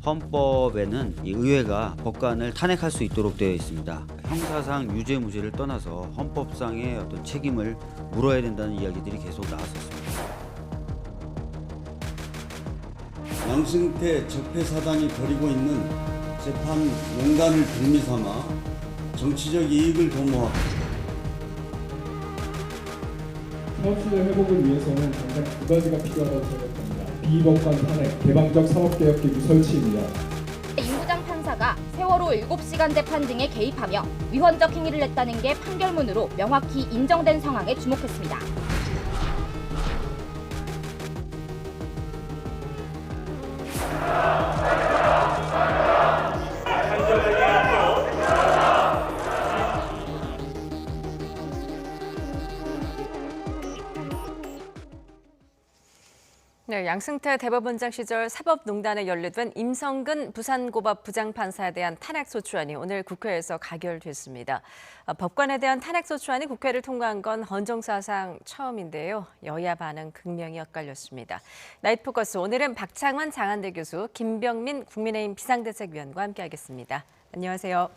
헌법에는 이 의회가 법관을 탄핵할 수 있도록 되어 있습니다. 형사상 유죄 무죄를 떠나서 헌법상의 어떤 책임을 물어야 된다는 이야기들이 계속 나왔었습니다. 양승태 적폐사단이 벌이고 있는 재판 농단을 빌미삼아 정치적 이익을 도모하고 사업시설 회복을 위해서는 당장 두 가지가 필요하다고 생각합니다. 비법관 탄핵, 개방적 사법개혁 기구 설치입니다. 임 부장 판사가 세월호 7시간 재판 등에 개입하며 위헌적 행위를 했다는 게 판결문으로 명확히 인정된 상황에 주목했습니다. 네, 양승태 대법원장 시절 사법농단에 연루된 임성근 부산고법 부장판사에 대한 탄핵소추안이 오늘 국회에서 가결됐습니다. 법관에 대한 탄핵소추안이 국회를 통과한 건 헌정사상 처음인데요. 여야 반응 극명히 엇갈렸습니다. 나이트포커스 오늘은 박창환 장한대 교수, 김병민 국민의힘 비상대책위원과 함께하겠습니다. 안녕하세요.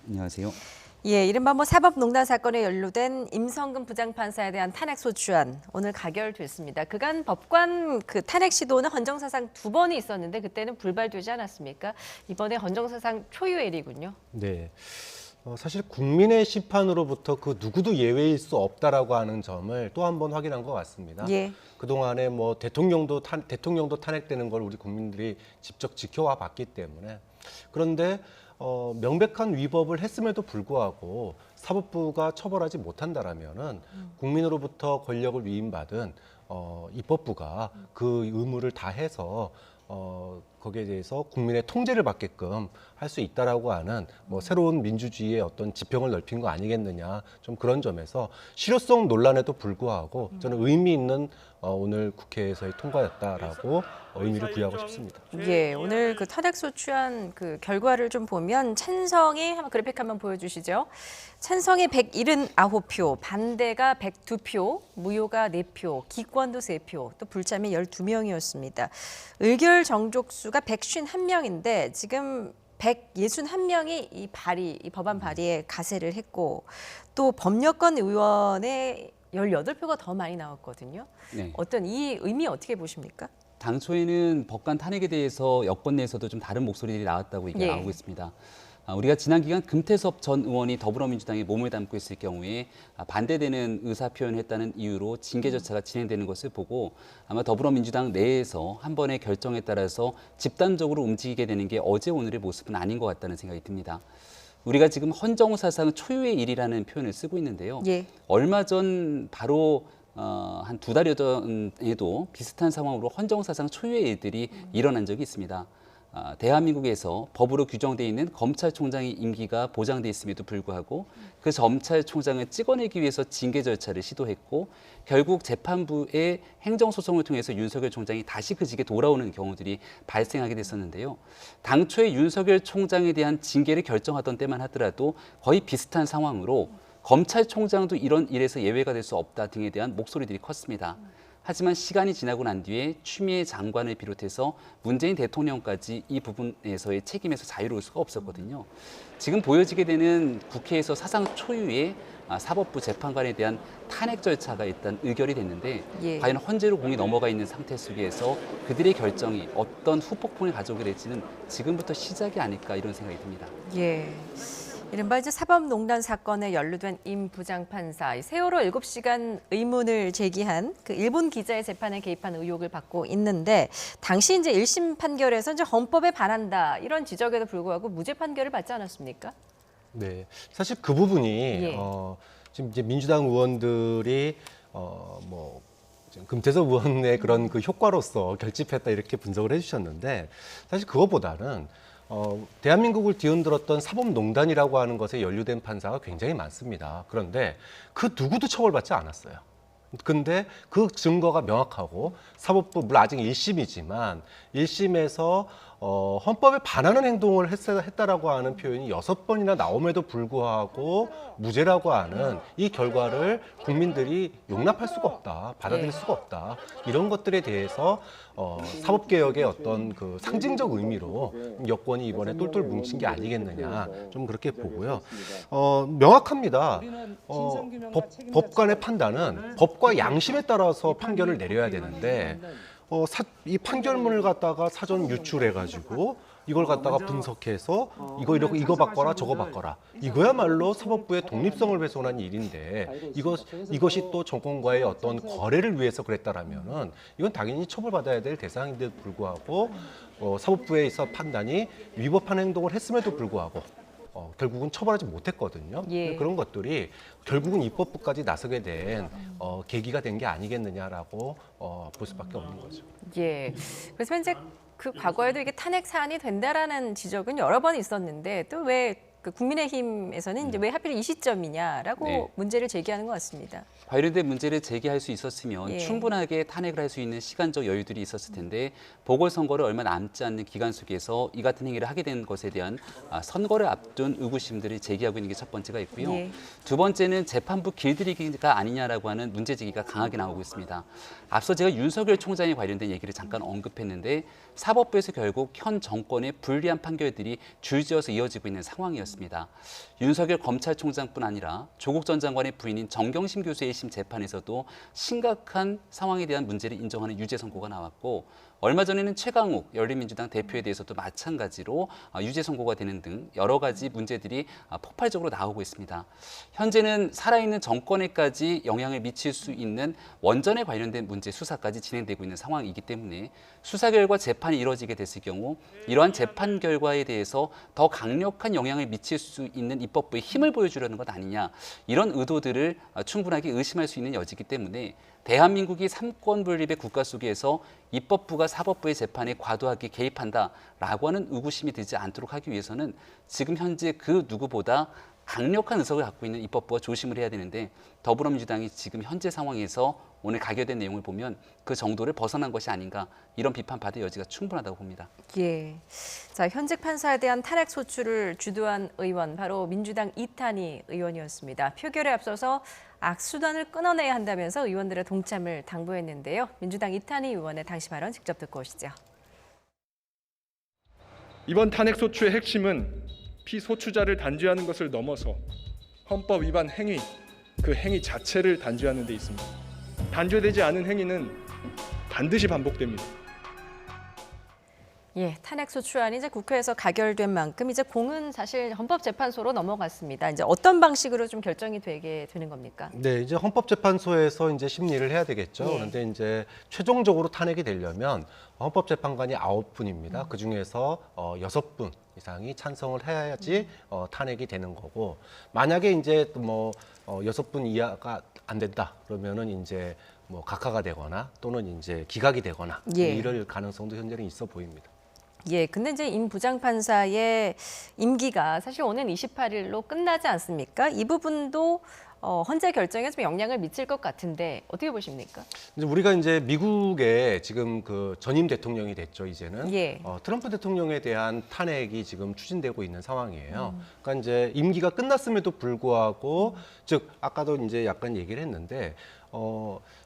안녕하세요. 예, 이른바 사법농단 사건에 연루된 임성근 부장판사에 대한 탄핵소추안 오늘 가결됐습니다. 그간 법관 탄핵 시도는 헌정사상 2번이 있었는데 그때는 불발되지 않았습니까? 이번에 헌정사상 초유의 일이군요. 네. 사실 국민의 심판으로부터 그 누구도 예외일 수 없다라고 하는 점을 또 한 번 확인한 것 같습니다. 예. 그동안에 대통령도 탄핵되는 걸 우리 국민들이 직접 지켜와 봤기 때문에 그런데 명백한 위법을 했음에도 불구하고 사법부가 처벌하지 못한다라면은 국민으로부터 권력을 위임받은 입법부가 그 의무를 다해서 거기에 대해서 국민의 통제를 받게끔 할 수 있다라고 하는 새로운 민주주의의 어떤 지평을 넓힌 거 아니겠느냐, 좀 그런 점에서 실효성 논란에도 불구하고 저는 의미 있는 오늘 국회에서의 통과였다라고 의미를 부여하고 싶습니다. 예, 오늘 탄핵소추안 결과를 좀 보면 찬성이 한번 그래픽 한번 보여주시죠. 찬성이 179표, 반대가 102표, 무효가 4표, 기권도 3표, 또 불참이 12명이었습니다. 의결 정족수가 151명인데 지금 161명이 이 법안 발의에 가세를 했고 또 법여권 의원의 18표가 더 많이 나왔거든요. 네. 어떤 이 의미 어떻게 보십니까? 당초에는 법관 탄핵에 대해서 여권 내에서도 좀 다른 목소리들이 나왔다고 예. 나오고 있습니다. 우리가 지난 기간 금태섭 전 의원이 더불어민주당에 몸을 담고 있을 경우에 반대되는 의사 표현을 했다는 이유로 징계 절차가 진행되는 것을 보고 아마 더불어민주당 내에서 한 번의 결정에 따라서 집단적으로 움직이게 되는 게 어제 오늘의 모습은 아닌 것 같다는 생각이 듭니다. 우리가 지금 헌정사상 초유의 일이라는 표현을 쓰고 있는데요. 예. 얼마 전 바로 한 2달여 전에도 비슷한 상황으로 헌정사상 초유의 일들이 일어난 적이 있습니다. 대한민국에서 법으로 규정되어 있는 검찰총장의 임기가 보장돼 있음에도 불구하고 그 검찰총장을 찍어내기 위해서 징계 절차를 시도했고 결국 재판부의 행정소송을 통해서 윤석열 총장이 다시 그 직에 돌아오는 경우들이 발생하게 됐었는데요. 당초에 윤석열 총장에 대한 징계를 결정하던 때만 하더라도 거의 비슷한 상황으로 검찰총장도 이런 일에서 예외가 될 수 없다 등에 대한 목소리들이 컸습니다. 하지만 시간이 지나고 난 뒤에 추미애 장관을 비롯해서 문재인 대통령까지 이 부분에서의 책임에서 자유로울 수가 없었거든요. 지금 보여지게 되는 국회에서 사상 초유의 사법부 재판관에 대한 탄핵 절차가 일단 의결이 됐는데 예. 과연 헌재로 공이 넘어가 있는 상태 속에서 그들의 결정이 어떤 후폭풍을 가져오게 될지는 지금부터 시작이 아닐까 이런 생각이 듭니다. 예. 이른바 사법농단 사건에 연루된 임 부장판사, 세월호 7시간 의문을 제기한 일본 기자의 재판에 개입한 의혹을 받고 있는데 당시 1심 판결에서 헌법에 반한다 이런 지적에도 불구하고 무죄 판결을 받지 않았습니까? 네, 사실 그 부분이 예. 지금 민주당 의원들이 금태섭 의원의 그런 효과로서 결집했다 이렇게 분석을 해주셨는데 사실 그것보다는 대한민국을 뒤흔들었던 사법농단이라고 하는 것에 연루된 판사가 굉장히 많습니다. 그런데 그 누구도 처벌받지 않았어요. 근데 그 증거가 명확하고 사법부, 물론 아직 1심이지만 1심에서 헌법에 반하는 행동을 했다라고 하는 표현이 6번이나 나옴에도 불구하고 무죄라고 하는 이 결과를 국민들이 용납할 수가 없다, 받아들일 수가 없다. 이런 것들에 대해서 사법개혁의 어떤 그 상징적 의미로 여권이 이번에 똘똘 뭉친 게 아니겠느냐, 좀 그렇게 보고요. 명확합니다. 법관의 판단은 법과 양심에 따라서 판결을 내려야 되는데 이 판결문을 갖다가 사전 유출해가지고 이걸 갖다가 분석해서 이거 바꿔라 저거 바꿔라, 이거야말로 사법부의 독립성을 훼손한 일인데 이것이 또 정권과의 어떤 거래를 위해서 그랬다라면은 이건 당연히 처벌받아야 될 대상인데도 불구하고 사법부에 있어 판단이 위법한 행동을 했음에도 불구하고 결국은 처벌하지 못했거든요. 예. 그런 것들이 결국은 입법부까지 나서게 된 계기가 된 게 아니겠느냐라고 볼 수밖에 없는 거죠. 예. 그래서 현재 그 과거에도 이게 탄핵 사안이 된다라는 지적은 여러 번 있었는데 또 왜 그 국민의힘에서는 이제 왜 하필 이 시점이냐라고 네. 문제를 제기하는 것 같습니다. 관련된 문제를 제기할 수 있었으면 예. 충분하게 탄핵을 할 수 있는 시간적 여유들이 있었을 텐데 보궐선거를 얼마 남지 않는 기간 속에서 이 같은 행위를 하게 된 것에 대한 선거를 앞둔 의구심들을 제기하고 있는 게 첫 번째가 있고요. 예. 두 번째는 재판부 길들이기가 아니냐라고 하는 문제 제기가 강하게 나오고 있습니다. 앞서 제가 윤석열 총장에 관련된 얘기를 잠깐 언급했는데 사법부에서 결국 현 정권의 불리한 판결들이 줄지어서 이어지고 있는 상황이었습니다. 윤석열 검찰총장뿐 아니라 조국 전 장관의 부인인 정경심 교수의 1심 재판에서도 심각한 상황에 대한 문제를 인정하는 유죄 선고가 나왔고 얼마 전에는 최강욱 열린민주당 대표에 대해서도 마찬가지로 유죄 선고가 되는 등 여러 가지 문제들이 폭발적으로 나오고 있습니다. 현재는 살아있는 정권에까지 영향을 미칠 수 있는 원전에 관련된 문제 수사까지 진행되고 있는 상황이기 때문에 수사 결과 재판이 이뤄지게 됐을 경우 이러한 재판 결과에 대해서 더 강력한 영향을 미칠 수 있는 입법부의 힘을 보여주려는 것 아니냐, 이런 의도들을 충분하게 의심할 수 있는 여지이기 때문에 대한민국이 삼권 분립의 국가 속에서 입법부가 사법부의 재판에 과도하게 개입한다라고 하는 의구심이 들지 않도록 하기 위해서는 지금 현재 그 누구보다 강력한 의석을 갖고 있는 입법부가 조심을 해야 되는데 더불어민주당이 지금 현재 상황에서 오늘 가결된 내용을 보면 그 정도를 벗어난 것이 아닌가, 이런 비판받을 여지가 충분하다고 봅니다. 예. 자, 현직 판사에 대한 탄핵 소추를 주도한 의원 바로 민주당 이탄희 의원이었습니다. 표결에 앞서서 악수단을 끊어내야 한다면서 의원들의 동참을 당부했는데요. 민주당 이탄희 의원의 당시 발언 직접 듣고 오시죠. 이번 탄핵 소추의 핵심은 피소추자를 단죄하는 것을 넘어서 헌법 위반 행위, 그 행위 자체를 단죄하는 데 있습니다. 단죄되지 않은 행위는 반드시 반복됩니다. 예, 탄핵 소추안이 이제 국회에서 가결된 만큼 이제 공은 사실 헌법재판소로 넘어갔습니다. 이제 어떤 방식으로 좀 결정이 되게 되는 겁니까? 네, 이제 헌법재판소에서 이제 심리를 해야 되겠죠. 예. 그런데 이제 최종적으로 탄핵이 되려면 헌법재판관이 9분입니다. 그 중에서 6분 이상이 찬성을 해야지 탄핵이 되는 거고, 만약에 이제 뭐 6분 이하가 안 된다 그러면은 이제 뭐 각하가 되거나 또는 이제 기각이 되거나 예. 이럴 가능성도 현재는 있어 보입니다. 예, 근데 이제 임 부장판사의 임기가 사실 오는 28일로 끝나지 않습니까? 이 부분도 헌재 결정에 좀 영향을 미칠 것 같은데 어떻게 보십니까? 이제 우리가 이제 미국의 지금 그 전임 대통령이 됐죠, 이제는. 예. 트럼프 대통령에 대한 탄핵이 지금 추진되고 있는 상황이에요. 그러니까 이제 임기가 끝났음에도 불구하고, 즉 아까도 이제 약간 얘기를 했는데,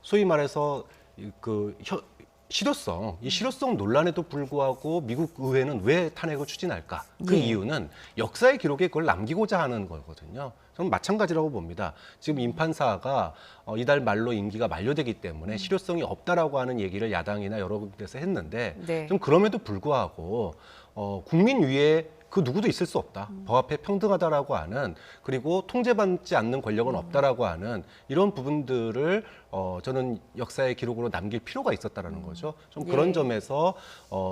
소위 말해서 그 실효성, 이 실효성 논란에도 불구하고 미국 의회는 왜 탄핵을 추진할까? 그 예. 이유는 역사의 기록에 그걸 남기고자 하는 거거든요. 저는 마찬가지라고 봅니다. 지금 임 판사가 이달 말로 임기가 만료되기 때문에 실효성이 없다라고 하는 얘기를 야당이나 여러 군데서 했는데, 네. 좀 그럼에도 불구하고 국민 위에 그 누구도 있을 수 없다. 법 앞에 평등하다라고 하는, 그리고 통제받지 않는 권력은 없다라고 하는 이런 부분들을 저는 역사의 기록으로 남길 필요가 있었다라는 거죠. 좀 그런 예. 점에서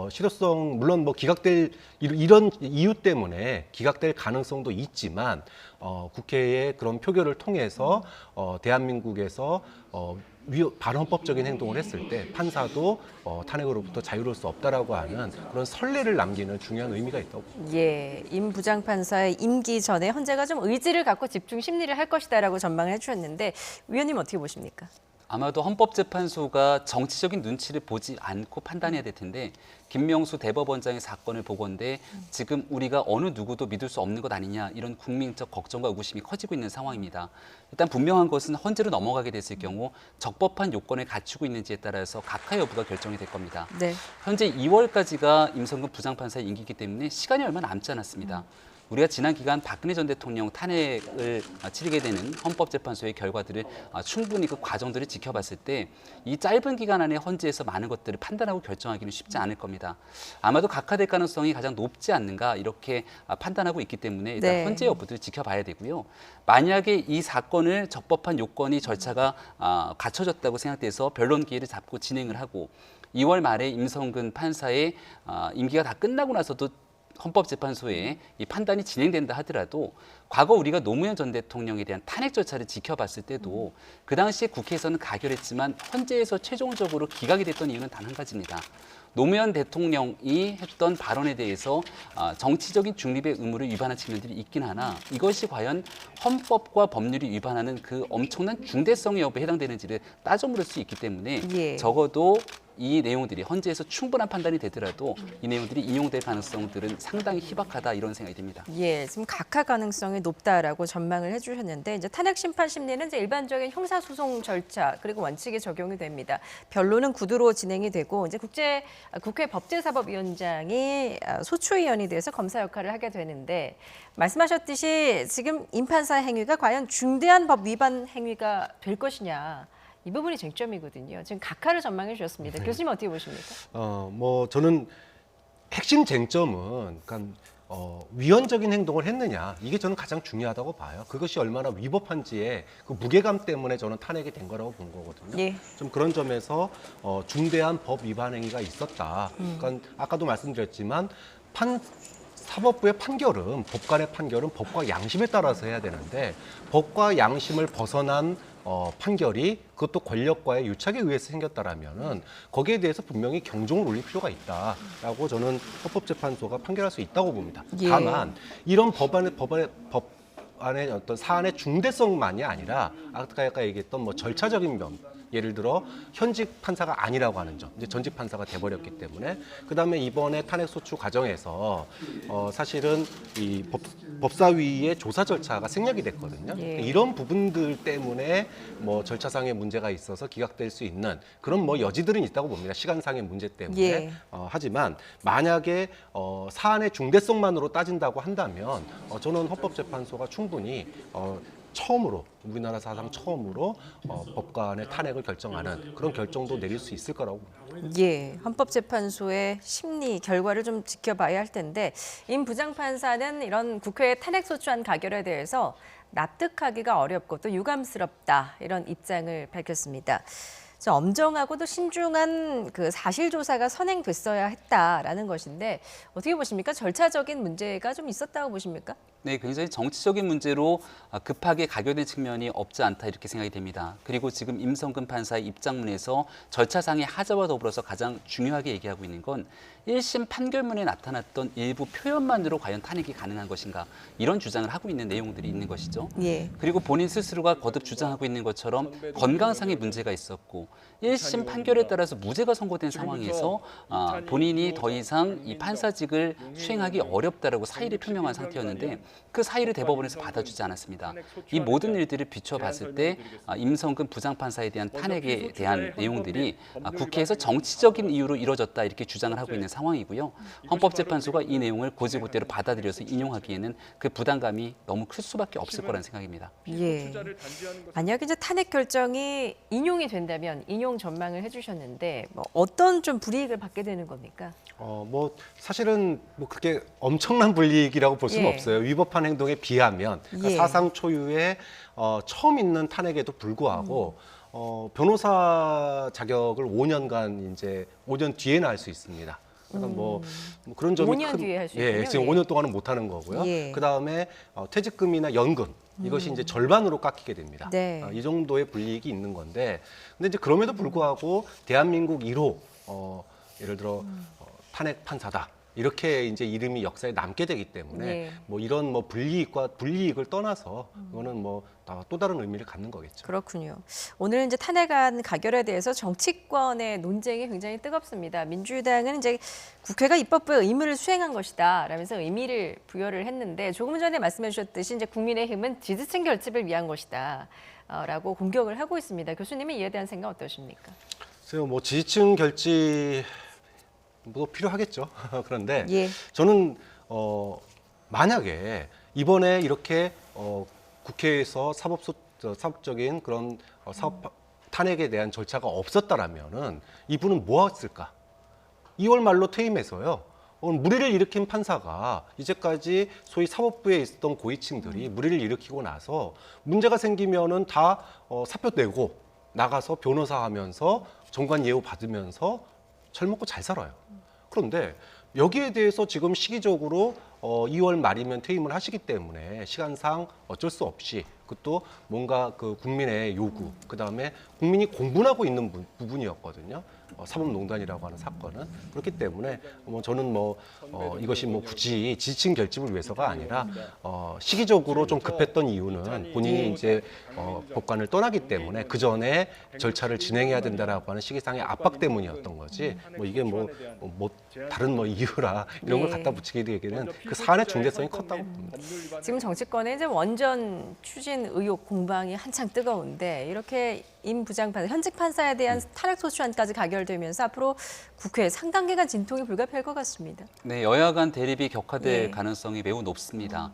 실효성, 물론 뭐 기각될 이런 이유 때문에 기각될 가능성도 있지만 국회의 그런 표결을 통해서 대한민국에서 반헌법적인 행동을 했을 때 판사도 탄핵으로부터 자유로울 수 없다라고 하는 그런 선례를 남기는 중요한 의미가 있다고 봅니다. 예, 임 부장판사의 임기 전에 헌재가 좀 의지를 갖고 집중 심리를 할 것이다라고 전망을 해주셨는데 위원님 어떻게 보십니까? 아마도 헌법재판소가 정치적인 눈치를 보지 않고 판단해야 될 텐데 김명수 대법원장의 사건을 보건대 지금 우리가 어느 누구도 믿을 수 없는 것 아니냐 이런 국민적 걱정과 의구심이 커지고 있는 상황입니다. 일단 분명한 것은 헌재로 넘어가게 됐을 경우 적법한 요건을 갖추고 있는지에 따라서 각하 여부가 결정이 될 겁니다. 네. 현재 2월까지가 임성근 부장판사의 임기이기 때문에 시간이 얼마 남지 않았습니다. 우리가 지난 기간 박근혜 전 대통령 탄핵을 치르게 되는 헌법재판소의 결과들을 충분히 그 과정들을 지켜봤을 때 이 짧은 기간 안에 헌재에서 많은 것들을 판단하고 결정하기는 쉽지 않을 겁니다. 아마도 각하될 가능성이 가장 높지 않는가 이렇게 판단하고 있기 때문에 일단 네. 헌재 여부를 지켜봐야 되고요. 만약에 이 사건을 적법한 요건이 절차가 갖춰졌다고 생각돼서 변론 기회를 잡고 진행을 하고 2월 말에 임성근 판사의 임기가 다 끝나고 나서도 헌법재판소에 이 판단이 진행된다 하더라도 과거 우리가 노무현 전 대통령에 대한 탄핵 절차를 지켜봤을 때도 그 당시에 국회에서는 가결했지만 헌재에서 최종적으로 기각이 됐던 이유는 단 한 가지입니다. 노무현 대통령이 했던 발언에 대해서 정치적인 중립의 의무를 위반한 측면들이 있긴 하나 이것이 과연 헌법과 법률이 위반하는 그 엄청난 중대성의 여부에 해당되는지를 따져 물을 수 있기 때문에 예. 적어도 이 내용들이 헌재에서 충분한 판단이 되더라도 이 내용들이 인용될 가능성들은 상당히 희박하다 이런 생각이 듭니다. 예, 지금 각하 가능성이 높다라고 전망을 해주셨는데 이제 탄핵 심판 심리는 이제 일반적인 형사 소송 절차 그리고 원칙에 적용이 됩니다. 변론은 구두로 진행이 되고 이제 국회 법제사법위원장이 소추위원이 돼서 검사 역할을 하게 되는데 말씀하셨듯이 지금 임 판사 행위가 과연 중대한 법 위반 행위가 될 것이냐. 이 부분이 쟁점이거든요. 지금 각하를 전망해 주셨습니다. 교수님 어떻게 보십니까? 뭐 저는 핵심 쟁점은 그러니까 위헌적인 행동을 했느냐 이게 저는 가장 중요하다고 봐요. 그것이 얼마나 위법한지의 그 무게감 때문에 저는 탄핵이 된 거라고 본 거거든요. 예. 좀 그런 점에서 중대한 법 위반 행위가 있었다. 그러니까 아까도 말씀드렸지만 사법부의 판결은 법관의 판결은 법과 양심에 따라서 해야 되는데 법과 양심을 벗어난 판결이 그것도 권력과의 유착에 의해서 생겼다라면은 거기에 대해서 분명히 경종을 울릴 필요가 있다라고 저는 헌법재판소가 판결할 수 있다고 봅니다. 예. 다만 이런 법안의 어떤 사안의 중대성만이 아니라 아까 얘기했던 뭐 절차적인 면 예를 들어 현직 판사가 아니라고 하는 점, 이제 전직 판사가 돼버렸기 때문에 그다음에 이번에 탄핵 소추 과정에서 사실은 이 법사위의 조사 절차가 생략이 됐거든요. 예. 이런 부분들 때문에 뭐 절차상의 문제가 있어서 기각될 수 있는 그런 뭐 여지들은 있다고 봅니다. 시간상의 문제 때문에. 예. 하지만 만약에 사안의 중대성만으로 따진다고 한다면 저는 헌법재판소가 충분히 처음으로 우리나라 사상 처음으로 법관의 탄핵을 결정하는 그런 결정도 내릴 수 있을 거라고 봅니다. 예, 헌법재판소의 심리 결과를 좀 지켜봐야 할 텐데 임 부장판사는 이런 국회 탄핵 소추안 가결에 대해서 납득하기가 어렵고 또 유감스럽다 이런 입장을 밝혔습니다. 엄정하고도 신중한 그 사실 조사가 선행됐어야 했다라는 것인데 어떻게 보십니까? 절차적인 문제가 좀 있었다고 보십니까? 네, 굉장히 정치적인 문제로 급하게 가결된 측면이 없지 않다 이렇게 생각이 됩니다. 그리고 지금 임성근 판사의 입장문에서 절차상의 하자와 더불어서 가장 중요하게 얘기하고 있는 건 1심 판결문에 나타났던 일부 표현만으로 과연 탄핵이 가능한 것인가 이런 주장을 하고 있는 내용들이 있는 것이죠. 예. 그리고 본인 스스로가 거듭 주장하고 있는 것처럼 건강상의 문제가 있었고 1심 판결에 따라서 무죄가 선고된 상황에서 본인이 더 이상 이 판사직을 수행하기 어렵다라고 사의를 표명한 상태였는데 그 사의를 대법원에서 받아주지 않았습니다. 이 모든 일들을 비춰봤을 때 임성근 부장판사에 대한 탄핵에 대한 내용들이 국회에서 정치적인 이유로 이뤄졌다 이렇게 주장을 하고 있는 상황이고요. 헌법재판소가 이 내용을 고지고대로 받아들여서 인용하기에는 그 부담감이 너무 클 수밖에 없을 거라는 생각입니다. 예. 만약 이제 탄핵 결정이 인용이 된다면 인용 전망을 해주셨는데 뭐 어떤 좀 불이익을 받게 되는 겁니까? 뭐 사실은 뭐 그렇게 엄청난 불이익이라고 볼 수는 예. 없어요. 위법한 행동에 비하면 그러니까 예. 사상 초유의 처음 있는 탄핵에도 불구하고 변호사 자격을 5년간 이제 5년 뒤에는 할 수 있습니다. 그러니까 뭐 그런 점이 5년 뒤에 할수 예, 있군요. 지금 예. 5년 동안은 못 하는 거고요. 예. 그다음에 퇴직금이나 연금 이것이 이제 절반으로 깎이게 됩니다. 네. 이 정도의 불이익이 있는 건데, 근데 이제 그럼에도 불구하고 대한민국 1호 예를 들어 탄핵 판사다. 이렇게 이제 이름이 역사에 남게 되기 때문에 예. 뭐 이런 뭐 불이익을 떠나서 그거는 뭐 또 다른 의미를 갖는 거겠죠. 그렇군요. 오늘 이제 탄핵안 가결에 대해서 정치권의 논쟁이 굉장히 뜨겁습니다. 민주당은 이제 국회가 입법부의 의무를 수행한 것이다 라면서 의미를 부여를 했는데 조금 전에 말씀해 주셨듯이 이제 국민의힘은 지지층 결집을 위한 것이다 라고 공격을 하고 있습니다. 교수님은 이에 대한 생각 어떠십니까? 그래서 뭐 지지층 결집도 필요하겠죠. 그런데 예. 저는 만약에 이번에 이렇게 국회에서 사법적인 그런 사법 탄핵에 대한 절차가 없었다라면은 이분은 뭐 했을까? 2월 말로 퇴임해서요. 무리를 일으킨 판사가 이제까지 소위 사법부에 있었던 고위층들이 무리를 일으키고 나서 문제가 생기면은 다 사표 내고 나가서 변호사 하면서 정관 예우 받으면서 잘 먹고 잘 살아요. 그런데 여기에 대해서 지금 시기적으로 2월 말이면 퇴임을 하시기 때문에 시간상 어쩔 수 없이 그것도 뭔가 그 국민의 요구, 그다음에 국민이 공분하고 있는 부분이었거든요. 사법농단이라고 하는 사건은. 그렇기 때문에 뭐 저는 이것이 뭐 굳이 지지층 결집을 위해서가 아니라 시기적으로 좀 급했던 이유는 본인이 이제 법관을 떠나기 때문에 그 전에 절차를 진행해야 된다라고 하는 시기상의 압박 때문이었던 거지. 뭐 이게 뭐 다른 뭐 이유라 이런 걸 갖다 붙이기에는 그 사안의 중대성이 컸다고 봅니다. 지금 정치권에 이제 원전 추진 의혹 공방이 한창 뜨거운데 이렇게 임 부장판사, 현직 판사에 대한 탄핵 소추안까지 가결되면서 앞으로 국회에 상당기간 진통이 불가피할 것 같습니다. 네, 여야 간 대립이 격화될 예. 가능성이 매우 높습니다.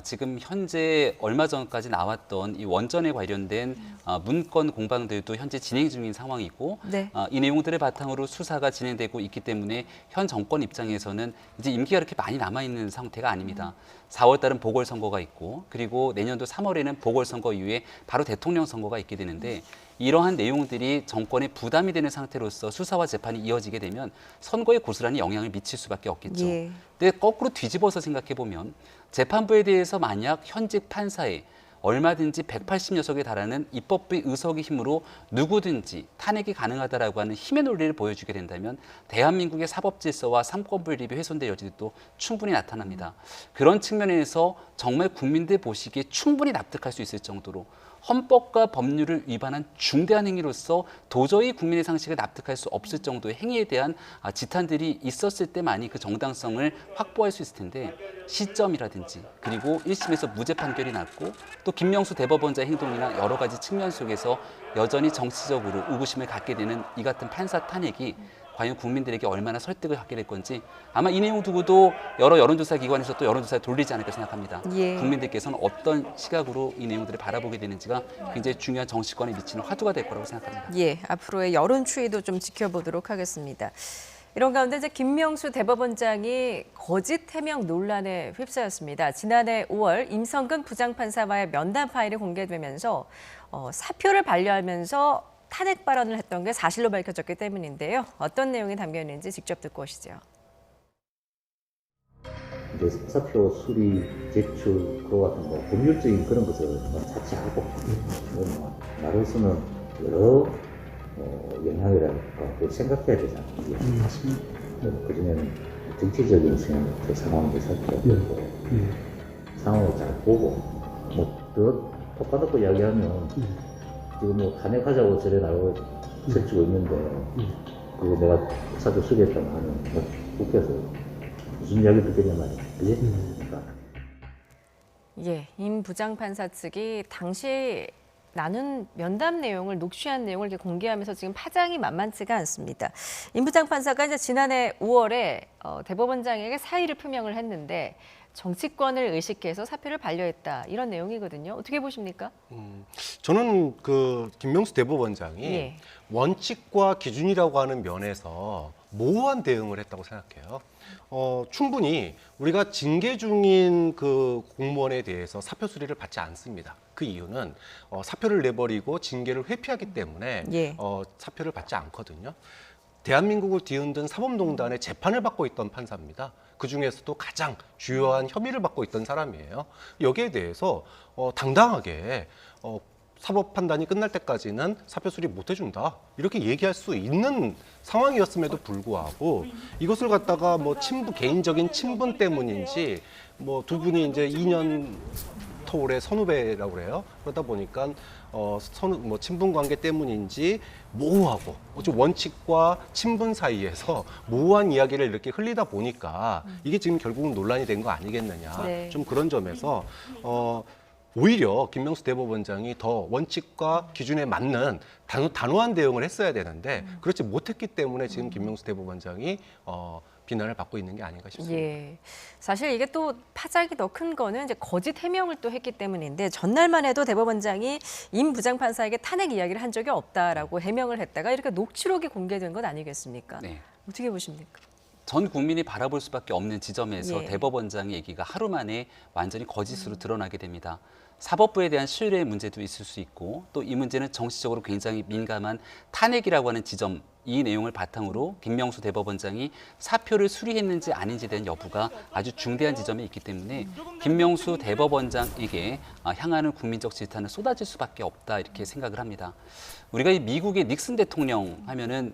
지금 현재 얼마 전까지 나왔던 이 원전에 관련된 문건 공방들도 현재 진행 중인 상황이고 네. 이 내용들을 바탕으로 수사가 진행되고 있기 때문에 현 정권 입장에서는 이제 임기가 그렇게 많이 남아있는 상태가 아닙니다. 4월 달은 보궐선거가 있고 그리고 내년도 3월에는 보궐선거 이후에 바로 대통령 선거가 있게 되는데 이러한 내용들이 정권에 부담이 되는 상태로서 수사와 재판이 이어지게 되면 선거에 고스란히 영향을 미칠 수밖에 없겠죠. 예. 근데 거꾸로 뒤집어서 생각해 보면 재판부에 대해서 만약 현직 판사에 얼마든지 180여석에 달하는 입법부의 의석의 힘으로 누구든지 탄핵이 가능하다라고 하는 힘의 논리를 보여주게 된다면 대한민국의 사법 질서와 삼권 분립이 훼손될 여지도 충분히 나타납니다. 그런 측면에서 정말 국민들 보시기에 충분히 납득할 수 있을 정도로 헌법과 법률을 위반한 중대한 행위로서 도저히 국민의 상식을 납득할 수 없을 정도의 행위에 대한 지탄들이 있었을 때만이 그 정당성을 확보할 수 있을 텐데 시점이라든지 그리고 1심에서 무죄 판결이 났고 또 김명수 대법원자의 행동이나 여러 가지 측면 속에서 여전히 정치적으로 의구심을 갖게 되는 이 같은 판사 탄핵이 과연 국민들에게 얼마나 설득을 하게 될 건지 아마 이 내용 두고도 여러 여론조사 기관에서 또 여론조사를 돌리지 않을까 생각합니다. 예. 국민들께서는 어떤 시각으로 이 내용들을 바라보게 되는지가 굉장히 중요한 정치권에 미치는 화두가 될 거라고 생각합니다. 예, 앞으로의 여론 추이도 좀 지켜보도록 하겠습니다. 이런 가운데 이제 김명수 대법원장이 거짓 해명 논란에 휩싸였습니다. 지난해 5월 임성근 부장판사와의 면담 파일이 공개되면서 사표를 반려하면서 탄핵 발언을 했던 게 사실로 밝혀졌기 때문인데요. 어떤 내용이 담겨 있는지 직접 듣고 오시죠. 이제 사표 수리, 제출, 그와 같은 뭐 법률적인 그런 것을 자체하고 나로서는 여러 영향이랄까 생각해야 되잖아요. 그중에는 정치적인 상황도 살펴보고 상황을 잘 보고 더 똑같고 이야기하면 지금 뭐 탄핵하자고 저래 나오고 설치고 있는데 그거 내가 사표 수리했다고 하면 국회에서 무슨 이야기 듣겠냐 말이야. 그지? 그러니까. 예, 임 부장판사 측이 당시 나눈 면담 내용을 녹취한 내용을 이렇게 공개하면서 지금 파장이 만만치가 않습니다. 임 부장판사가 이제 지난해 5월에 대법원장에게 사의를 표명을 했는데 정치권을 의식해서 사표를 반려했다 이런 내용이거든요. 어떻게 보십니까? 저는 그 김명수 대법원장이 예. 원칙과 기준이라고 하는 면에서 모호한 대응을 했다고 생각해요. 충분히 우리가 징계 중인 그 공무원에 대해서 사표 수리를 받지 않습니다. 그 이유는 사표를 내버리고 징계를 회피하기 때문에 예. 사표를 받지 않거든요. 대한민국을 뒤흔든 사법농단의 재판을 받고 있던 판사입니다. 그 중에서도 가장 주요한 혐의를 받고 있던 사람이에요. 여기에 대해서 당당하게 사법 판단이 끝날 때까지는 사표 수리 못 해준다 이렇게 얘기할 수 있는 상황이었음에도 불구하고 이것을 갖다가 뭐 개인적인 친분 때문인지 뭐 두 분이 이제 2년 토울의 선후배라고 그래요. 그러다 보니까 친분 관계 때문인지 모호하고 좀 원칙과 친분 사이에서 모호한 이야기를 이렇게 흘리다 보니까 이게 지금 결국은 논란이 된 거 아니겠느냐. 네. 좀 그런 점에서 오히려 김명수 대법원장이 더 원칙과 기준에 맞는 단호한 대응을 했어야 되는데 그렇지 못했기 때문에 지금 김명수 대법원장이 비난을 받고 있는 게 아닌가 싶습니다. 예. 사실 이게 또 파장이 더 큰 거는 이제 거짓 해명을 또 했기 때문인데 전날만 해도 대법원장이 임 부장판사에게 탄핵 이야기를 한 적이 없다라고 해명을 했다가 이렇게 녹취록이 공개된 것 아니겠습니까? 네. 어떻게 보십니까? 전 국민이 바라볼 수밖에 없는 지점에서 예. 대법원장의 얘기가 하루 만에 완전히 거짓으로 드러나게 됩니다. 사법부에 대한 신뢰의 문제도 있을 수 있고 또 이 문제는 정치적으로 굉장히 민감한 탄핵이라고 하는 지점, 이 내용을 바탕으로 김명수 대법원장이 사표를 수리했는지 아닌지에 대한 여부가 아주 중대한 지점에 있기 때문에 김명수 대법원장에게 향하는 국민적 질타는 쏟아질 수밖에 없다 이렇게 생각을 합니다. 우리가 이 미국의 닉슨 대통령 하면은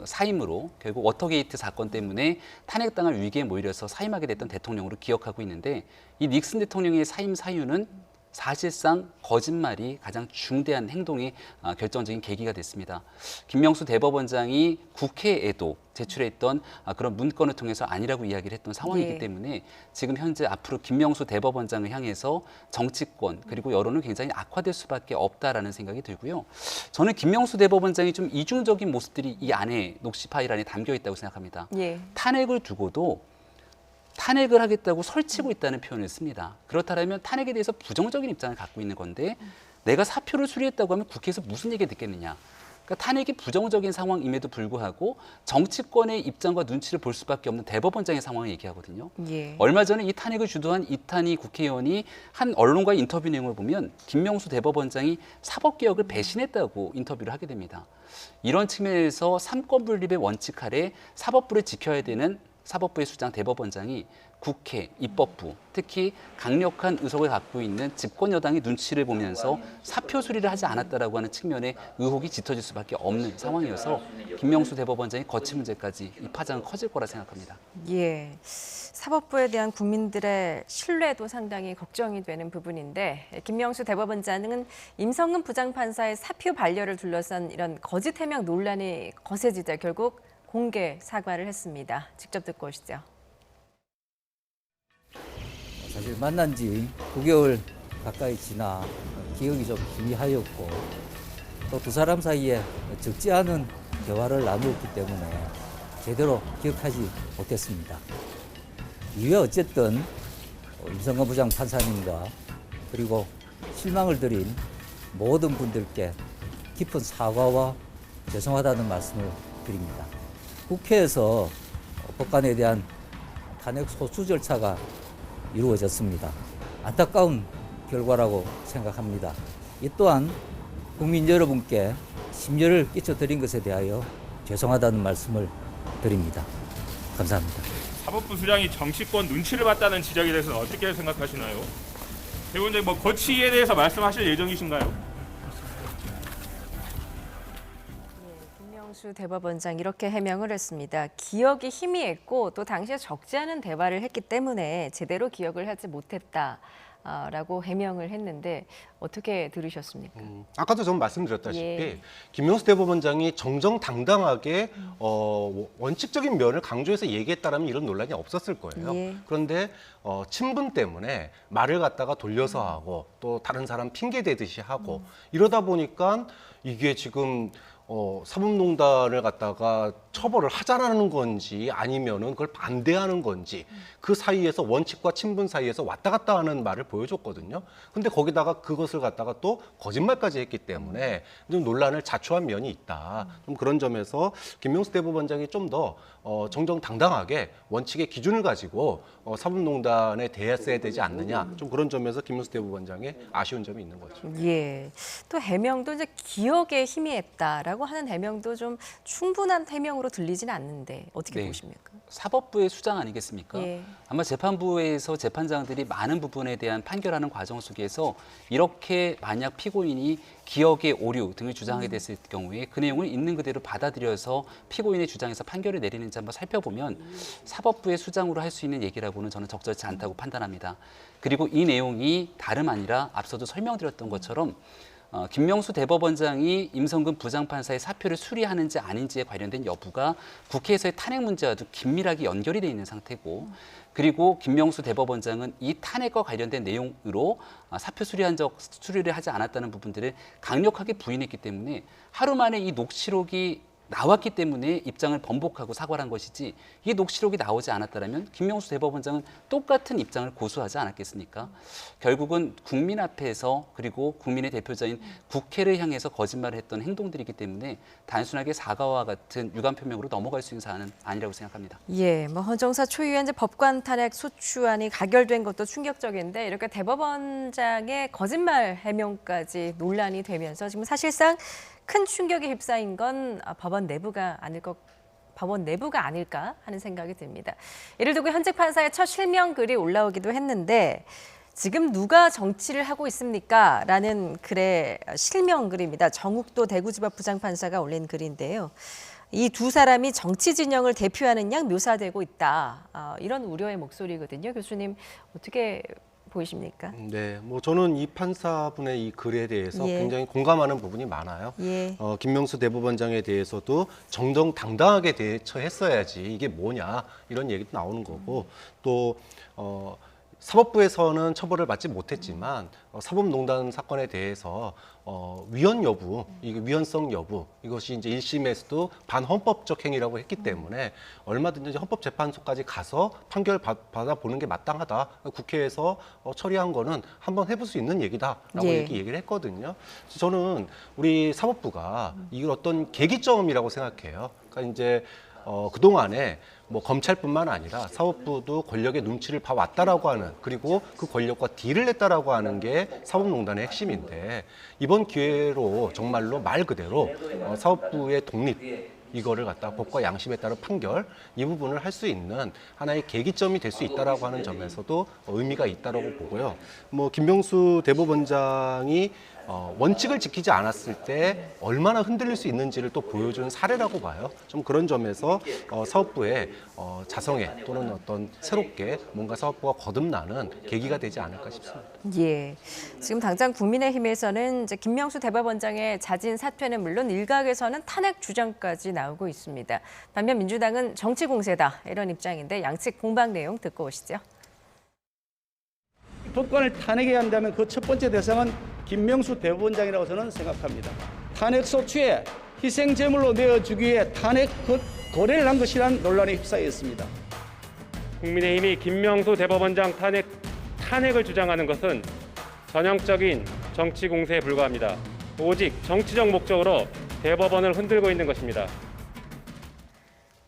사임으로 결국 워터게이트 사건 때문에 탄핵당할 위기에 몰려서 사임하게 됐던 대통령으로 기억하고 있는데 이 닉슨 대통령의 사임 사유는 사실상 거짓말이 가장 중대한 행동의 결정적인 계기가 됐습니다. 김명수 대법원장이 국회에도 제출했던 그런 문건을 통해서 아니라고 이야기를 했던 상황이기 예. 때문에 지금 현재 앞으로 김명수 대법원장을 향해서 정치권 그리고 여론은 굉장히 악화될 수밖에 없다라는 생각이 들고요. 저는 김명수 대법원장이 좀 이중적인 모습들이 이 안에 녹취 파일 안에 담겨 있다고 생각합니다. 예. 탄핵을 두고도 탄핵을 하겠다고 설치고 있다는 표현을 씁니다. 그렇다면 탄핵에 대해서 부정적인 입장을 갖고 있는 건데 내가 사표를 수리했다고 하면 국회에서 무슨 얘기가 듣겠느냐. 그러니까 탄핵이 부정적인 상황임에도 불구하고 정치권의 입장과 눈치를 볼 수밖에 없는 대법원장의 상황을 얘기하거든요. 예. 얼마 전에 이 탄핵을 주도한 이탄희 국회의원이 한 언론과의 인터뷰 내용을 보면 김명수 대법원장이 사법개혁을 배신했다고 인터뷰를 하게 됩니다. 이런 측면에서 삼권 분립의 원칙 아래 사법부를 지켜야 되는 사법부의 수장 대법원장이 국회, 입법부, 특히 강력한 의석을 갖고 있는 집권 여당의 눈치를 보면서 사표 수리를 하지 않았다라고 하는 측면에 의혹이 짙어질 수밖에 없는 상황이어서 김명수 대법원장의 거취 문제까지 이 파장은 커질 거라 생각합니다. 예. 사법부에 대한 국민들의 신뢰도 상당히 걱정이 되는 부분인데 김명수 대법원장은 임성근 부장판사의 사표 반려를 둘러싼 이런 거짓 해명 논란이 거세지자 결국 공개 사과를 했습니다. 직접 듣고 오시죠. 사실 만난 지 9개월 가까이 지나 기억이 좀 희미하였고 또 두 사람 사이에 적지 않은 대화를 나누었기 때문에 제대로 기억하지 못했습니다. 이후에 어쨌든 임성근 부장 판사님과 그리고 실망을 드린 모든 분들께 깊은 사과와 죄송하다는 말씀을 드립니다. 국회에서 법관에 대한 탄핵 소추 절차가 이루어졌습니다. 안타까운 결과라고 생각합니다. 이 또한 국민 여러분께 심려를 끼쳐드린 것에 대하여 죄송하다는 말씀을 드립니다. 감사합니다. 사법부 수장이 정치권 눈치를 봤다는 지적에 대해서는 어떻게 생각하시나요? 대법원장님 거취에 대해서 말씀하실 예정이신가요? 김명수 대법원장 이렇게 해명을 했습니다. 기억이 희미했고 또 당시에 적지 않은 대화를 했기 때문에 제대로 기억을 하지 못했다라고 해명을 했는데 어떻게 들으셨습니까? 아까도 전 말씀드렸다시피 예. 김명수 대법원장이 정정당당하게 원칙적인 면을 강조해서 얘기했다라면 이런 논란이 없었을 거예요. 예. 그런데 친분 때문에 말을 갖다가 돌려서 하고 또 다른 사람 핑계 대듯이 하고 이러다 보니까 이게 지금 사법농단을 갖다가 처벌을 하자라는 건지 아니면은 그걸 반대하는 건지 그 사이에서 원칙과 친분 사이에서 왔다 갔다 하는 말을 보여줬거든요. 근데 거기다가 그것을 갖다가 또 거짓말까지 했기 때문에 좀 논란을 자초한 면이 있다. 좀 그런 점에서 김명수 대법원장이 좀 더 정정당당하게 원칙의 기준을 가지고 사법농단에 대했어야 되지 않느냐, 좀 그런 점에서 김명수 대법원장의 아쉬운 점이 있는 거죠. 예. 또 해명도 이제 기억에 희미했다라고 하는 해명도 좀 충분한 해명으로 들리지는 않는데 어떻게 네. 보십니까? 사법부의 수장 아니겠습니까? 예. 아마 재판부에서 재판장들이 많은 부분에 대한 판결하는 과정 속에서 이렇게 만약 피고인이 기억의 오류 등을 주장하게 됐을 경우에 그 내용을 있는 그대로 받아들여서 피고인의 주장에서 판결을 내리는지 한번 살펴보면 사법부의 수장으로 할 수 있는 얘기라고는 저는 적절치 않다고 판단합니다. 그리고 이 내용이 다름 아니라 앞서도 설명드렸던 것처럼 김명수 대법원장이 임성근 부장판사의 사표를 수리하는지 아닌지에 관련된 여부가 국회에서의 탄핵 문제와도 긴밀하게 연결이 돼 있는 상태고, 그리고 김명수 대법원장은 이 탄핵과 관련된 내용으로 사표 수리를 하지 않았다는 부분들을 강력하게 부인했기 때문에 하루 만에 이 녹취록이 나왔기 때문에 입장을 번복하고 사과를 한 것이지, 이 녹취록이 나오지 않았다면 김명수 대법원장은 똑같은 입장을 고수하지 않았겠습니까? 결국은 국민 앞에서, 그리고 국민의 대표자인 국회를 향해서 거짓말을 했던 행동들이기 때문에 단순하게 사과와 같은 유감 표명으로 넘어갈 수 있는 사안은 아니라고 생각합니다. 예, 뭐 헌정사 초유의 이제 법관 탄핵 소추안이 가결된 것도 충격적인데, 이렇게 대법원장의 거짓말 해명까지 논란이 되면서 지금 사실상 큰 충격에 휩싸인 건 법원 내부가 아닐까 하는 생각이 듭니다. 이를 두고 현직 판사의 첫 실명 글이 올라오기도 했는데, 지금 누가 정치를 하고 있습니까? 라는 글의 실명 글입니다. 정욱도 대구지법 부장판사가 올린 글인데요. 이 두 사람이 정치 진영을 대표하는 양 묘사되고 있다. 이런 우려의 목소리거든요. 교수님, 어떻게 보이십니까? 네, 뭐 저는 이 판사분의 이 글에 대해서 예. 굉장히 공감하는 부분이 많아요. 예. 김명수 대법원장에 대해서도 정정당당하게 대처했어야지 이게 뭐냐 이런 얘기도 나오는 거고, 또 사법부에서는 처벌을 받지 못했지만 사법농단 사건에 대해서 위헌 여부, 이게 위헌성 여부, 이것이 이제 1심에서도 반헌법적 행위라고 했기 때문에 얼마든지 헌법재판소까지 가서 판결 받아보는 게 마땅하다. 국회에서 처리한 거는 한번 해볼 수 있는 얘기다라고 예. 얘기를 했거든요. 그래서 저는 우리 사법부가 이걸 어떤 계기점이라고 생각해요. 그러니까 이제 그동안에 뭐 검찰뿐만 아니라 사법부도 권력의 눈치를 봐왔다라고 하는, 그리고 그 권력과 딜을 했다라고 하는 게 사법농단의 핵심인데, 이번 기회로 정말로 말 그대로 사법부의 독립, 이거를 갖다 법과 양심에 따른 판결, 이 부분을 할 수 있는 하나의 계기점이 될 수 있다라고 하는 점에서도 의미가 있다라고 보고요. 뭐 김명수 대법원장이 원칙을 지키지 않았을 때 얼마나 흔들릴 수 있는지를 또 보여준 사례라고 봐요. 좀 그런 점에서 사법부의 자성에, 또는 어떤 새롭게 뭔가 사법부가 거듭나는 계기가 되지 않을까 싶습니다. 예. 지금 당장 국민의힘에서는 이제 김명수 대법원장의 자진 사퇴는 물론 일각에서는 탄핵 주장까지 나오고 있습니다. 반면 민주당은 정치 공세다 이런 입장인데, 양측 공방 내용 듣고 오시죠. 법관을 탄핵해야 한다면 그 첫 번째 대상은 김명수 대법원장이라고 저는 생각합니다. 탄핵 소추에 희생제물로 내어주기 위해 탄핵 거래를 한 것이란 논란에 휩싸여 있습니다. 국민의힘이 김명수 대법원장 탄핵을 주장하는 것은 전형적인 정치 공세에 불과합니다. 오직 정치적 목적으로 대법원을 흔들고 있는 것입니다.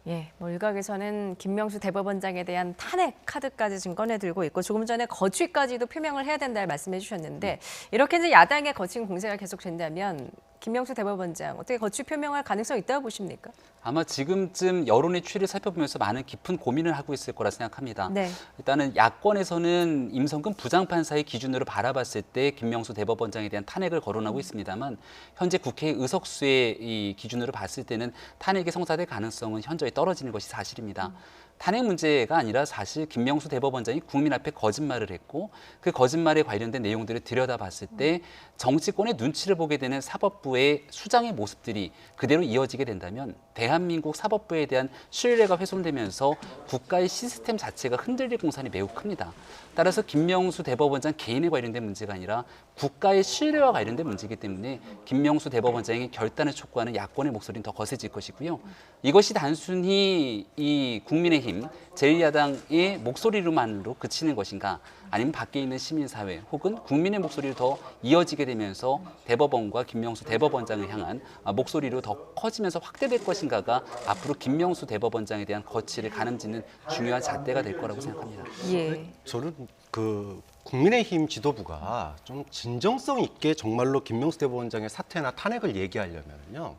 예, 뭐 일각에서는 김명수 대법원장에 대한 탄핵 카드까지 지금 꺼내들고 있고, 조금 전에 거취까지도 표명을 해야 된다는 말씀해 주셨는데, 이렇게 이제 야당의 거친 공세가 계속된다면 김명수 대법원장 어떻게 거취 표명할 가능성이 있다고 보십니까? 아마 지금쯤 여론의 추이를 살펴보면서 많은 깊은 고민을 하고 있을 거라 생각합니다. 네. 일단은 야권에서는 임성근 부장판사의 기준으로 바라봤을 때 김명수 대법원장에 대한 탄핵을 거론하고 있습니다만, 현재 국회 의석수의 이 기준으로 봤을 때는 탄핵이 성사될 가능성은 현저히 떨어지는 것이 사실입니다. 탄핵 문제가 아니라 사실 김명수 대법원장이 국민 앞에 거짓말을 했고, 그 거짓말에 관련된 내용들을 들여다봤을 때 정치권의 눈치를 보게 되는 사법부의 수장의 모습들이 그대로 이어지게 된다면 대한민국 사법부에 대한 신뢰가 훼손되면서 국가의 시스템 자체가 흔들릴 공산이 매우 큽니다. 따라서 김명수 대법원장 개인에 관련된 문제가 아니라 국가의 신뢰와 관련된 문제이기 때문에 김명수 대법원장의 결단을 촉구하는 야권의 목소리는 더 거세질 것이고요. 이것이 단순히 이 국민의힘 국민의힘, 제1야당의 목소리로만으로 그치는 것인가, 아니면 밖에 있는 시민사회 혹은 국민의 목소리로 더 이어지게 되면서 대법원과 김명수 대법원장을 향한 목소리로 더 커지면서 확대될 것인가가 앞으로 김명수 대법원장에 대한 거취를 가늠짓는 중요한 잣대가 될 거라고 생각합니다. 예. 저는 그 국민의힘 지도부가 좀 진정성 있게 정말로 김명수 대법원장의 사퇴나 탄핵을 얘기하려면요,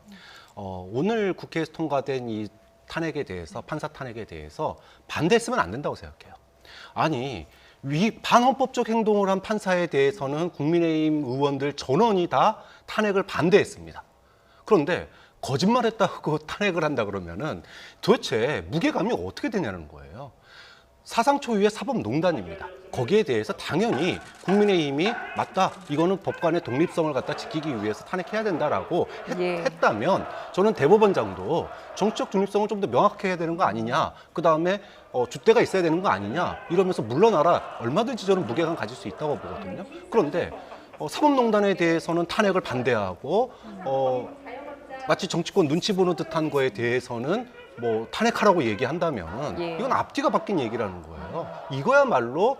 오늘 국회에서 통과된 이 탄핵에 대해서, 판사 탄핵에 대해서 반대했으면 안 된다고 생각해요. 아니, 반헌법적 행동을 한 판사에 대해서는 국민의힘 의원들 전원이 다 탄핵을 반대했습니다. 그런데 거짓말했다고 탄핵을 한다 그러면은 도대체 무게감이 어떻게 되냐는 거예요. 사상 초유의 사법농단입니다. 거기에 대해서 당연히 국민의힘이 맞다, 이거는 법관의 독립성을 갖다 지키기 위해서 탄핵해야 된다라고 했다면 저는 대법원장도 정치적 중립성을 좀 더 명확해야 되는 거 아니냐, 그 다음에 줏대가 있어야 되는 거 아니냐 이러면서 물러나라, 얼마든지 저는 무게감 가질 수 있다고 보거든요. 그런데 사법농단에 대해서는 탄핵을 반대하고 마치 정치권 눈치 보는 듯한 거에 대해서는 뭐 탄핵하라고 얘기한다면 이건 앞뒤가 바뀐 얘기라는 거예요. 이거야말로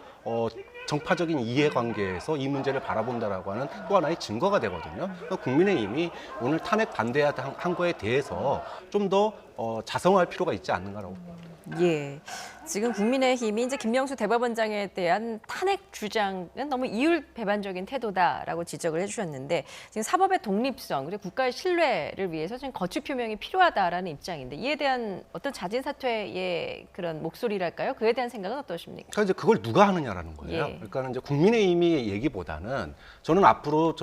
정파적인 이해관계에서 이 문제를 바라본다라고 하는 또 하나의 증거가 되거든요. 국민의힘이 오늘 탄핵 반대한 거에 대해서 좀 더 자성할 필요가 있지 않는가라고 봅니다. 예. 지금 국민의힘이 이제 김명수 대법원장에 대한 탄핵 주장은 너무 이율배반적인 태도다라고 지적을 해주셨는데, 지금 사법의 독립성 그리고 국가의 신뢰를 위해서 지금 거취 표명이 필요하다라는 입장인데, 이에 대한 어떤 자진 사퇴의 그런 목소리랄까요? 그에 대한 생각은 어떠십니까? 그러니까 이제 그걸 누가 하느냐라는 거예요. 예. 그러니까 이제 국민의힘의 얘기보다는 저는 앞으로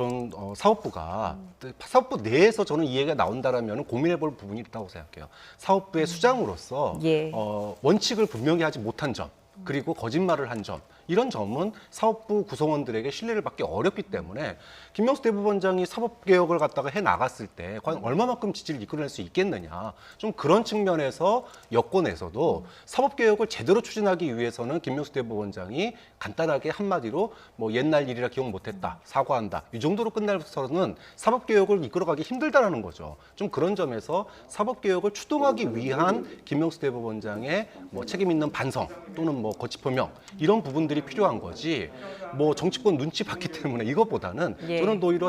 사법부가 사법부 내에서 저는 이 얘기가 나온다라면 고민해볼 부분이 있다고 생각해요. 사법부의 수장으로서 원칙을 분명히 하지 못한 점, 그리고 거짓말을 한 점, 이런 점은 사법부 구성원들에게 신뢰를 받기 어렵기 때문에 김명수 대법원장이 사법개혁을 갖다가 해나갔을 때 과연 얼마만큼 지지를 이끌어낼 수 있겠느냐, 좀 그런 측면에서 여권에서도 사법개혁을 제대로 추진하기 위해서는 김명수 대법원장이 간단하게 한마디로 뭐 옛날 일이라 기억 못했다, 사과한다, 이 정도로 끝나서는 사법개혁을 이끌어가기 힘들다라는 거죠. 좀 그런 점에서 사법개혁을 추동하기 위한 김명수 대법원장의 뭐 책임 있는 반성 또는 뭐 거취 표명, 이런 부분들이 필요한 거지, 뭐 정치권 눈치 봤기 때문에 이것보다는 저는 오히려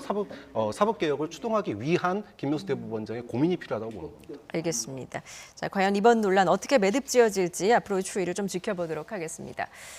사법개혁을 추동하기 위한 김명수 대법원장의 고민이 필요하다고 보는 겁니다. 알겠습니다. 자, 과연 이번 논란 어떻게 매듭지어질지 앞으로 추이를 좀 지켜보도록 하겠습니다.